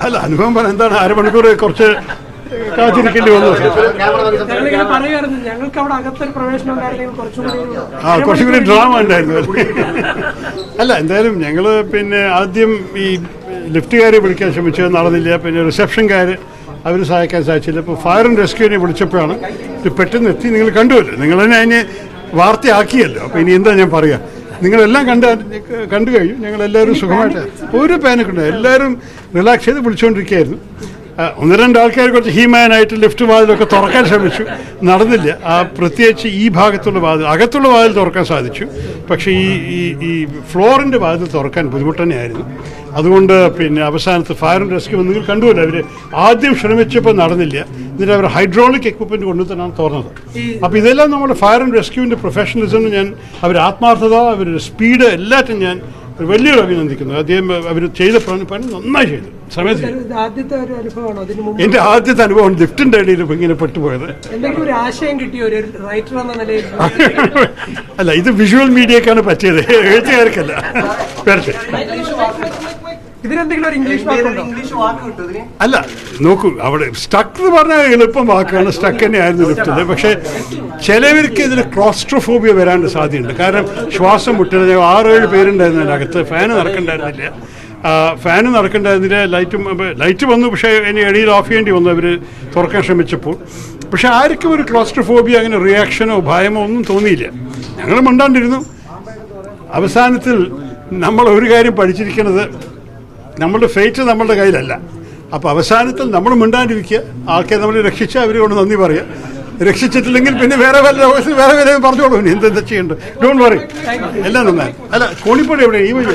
അല്ല, അനുഭവം പറയാൻ എന്താണ്, അരമണിക്കൂർ കുറച്ച് കാത്തിരിക്കേണ്ടി വന്നു. കുറച്ചുകൂടി ഡ്രാമ ഉണ്ടായിരുന്നു. അല്ല, എന്തായാലും ഞങ്ങള് പിന്നെ ആദ്യം ഈ ലിഫ്റ്റുകാരെ വിളിക്കാൻ ശ്രമിച്ചത് നടന്നില്ല. പിന്നെ റിസപ്ഷൻകാർ അവർ സഹായിക്കാൻ സാധിച്ചില്ല. ഇപ്പോൾ ഫയർ ആൻഡ് റെസ്ക്യൂവിനെ വിളിച്ചപ്പോഴാണ് ഇത് പെട്ടെന്ന് എത്തി. നിങ്ങൾ കണ്ടുവല്ലോ, നിങ്ങൾ തന്നെ അതിനെ വാർത്തയാക്കിയല്ലോ. അപ്പോൾ ഇനി എന്താ ഞാൻ പറയുക, നിങ്ങളെല്ലാം കണ്ടു കഴിഞ്ഞു. ഞങ്ങളെല്ലാവരും സുഖമായിട്ട്, ഒരു പാനിക്കുണ്ട്, എല്ലാവരും റിലാക്സ് ചെയ്ത് വിളിച്ചുകൊണ്ടിരിക്കുകയായിരുന്നു. ഒന്ന് രണ്ട് ആൾക്കാർ കുറച്ച് ഹീമാനായിട്ട് ലിഫ്റ്റ് വാതിലൊക്കെ തുറക്കാൻ ശ്രമിച്ചു, നടന്നില്ല. പ്രത്യേകിച്ച് ഈ ഭാഗത്തുള്ള വാതിൽ, അകത്തുള്ള വാതിൽ തുറക്കാൻ സാധിച്ചു. പക്ഷേ ഈ ഫ്ലോറിൻ്റെ വാതിൽ തുറക്കാൻ ബുദ്ധിമുട്ട് തന്നെയായിരുന്നു. അതുകൊണ്ട് പിന്നെ അവസാനത്ത് ഫയർ ആൻഡ് റെസ്ക്യൂ നിങ്ങൾ കണ്ടുമല്ലോ, അവർ ആദ്യം ശ്രമിച്ചപ്പോൾ നടന്നില്ല. എന്നിട്ട് അവർ ഹൈഡ്രോളിക് എക്വിപ്മെൻറ്റ് കൊണ്ടുതന്നാണ് തുറന്നത്. അപ്പോൾ ഇതെല്ലാം നമ്മുടെ ഫയർ ആൻഡ് റെസ്ക്യൂവിൻ്റെ പ്രൊഫഷണലിസം ഞാൻ, അവരുടെ ആത്മാർത്ഥത, അവരുടെ സ്പീഡ് എല്ലാറ്റും ഞാൻ വലിയൊരു അഭിനന്ദിക്കുന്നു. അദ്ദേഹം അവർ ചെയ്ത പണി നന്നായി ചെയ്തു, സമയത്ത്. എൻ്റെ ആദ്യത്തെ അനുഭവം ലിഫ്റ്റിൻ്റെ ഇടയിൽ ഇങ്ങനെ പെട്ടുപോയത്. അല്ല, ഇത് വിഷ്വൽ മീഡിയക്കാണ് പറ്റിയത്, എഴുത്തുകാർക്കല്ല. അല്ല, നോക്കൂ, അവിടെ സ്റ്റക്ക് എന്ന് പറഞ്ഞാൽ എളുപ്പം വാക്കാണ്, സ്റ്റക്ക് തന്നെയായിരുന്നു ലിഫ്റ്റിൽ. പക്ഷേ ചിലവർക്ക് ഇതിൽ ക്ലോസ്ട്രോഫോബിയ വരാണ്ട് സാധ്യതയുണ്ട്. കാരണം ശ്വാസം മുട്ടുന്നത്, 6-7 പേരുണ്ടായിരുന്നു അതിനകത്ത്. ഫാന് നടക്കണ്ടായിരുന്നില്ല. ലൈറ്റ് വന്നു, പക്ഷേ അതിന് ഇടയിൽ ഓഫ് ചെയ്യേണ്ടി വന്നു അവർ തുറക്കാൻ ശ്രമിച്ചപ്പോൾ. പക്ഷെ ആർക്കും ഒരു ക്ലോസ്ട്രോഫോബിയ, അങ്ങനെ റിയാക്ഷനോ ഭയമോ ഒന്നും തോന്നിയില്ല. ഞങ്ങൾ മിണ്ടാണ്ടിരുന്നു. അവസാനത്തിൽ നമ്മൾ ഒരു കാര്യം പഠിച്ചിരിക്കുന്നത്, നമ്മളുടെ ഫേറ്റ് നമ്മളുടെ കയ്യിലല്ല. അപ്പോൾ അവസാനത്തിൽ നമ്മൾ മിണ്ടാണ്ടിരിക്കുക, ആൾക്കാരെ നമ്മൾ രക്ഷിച്ചാൽ അവർ കൊണ്ട് നന്ദി പറയുക. രക്ഷിച്ചിട്ടില്ലെങ്കിൽ പിന്നെ വേറെ വല്ലതും പറഞ്ഞോളൂ, എന്തെന്താ ചെയ്യേണ്ടത്. ഡോണ്ട് വറി, എല്ലാം നന്നായി. അല്ല, കോണിപ്പടി എവിടെ? ഈ വഴി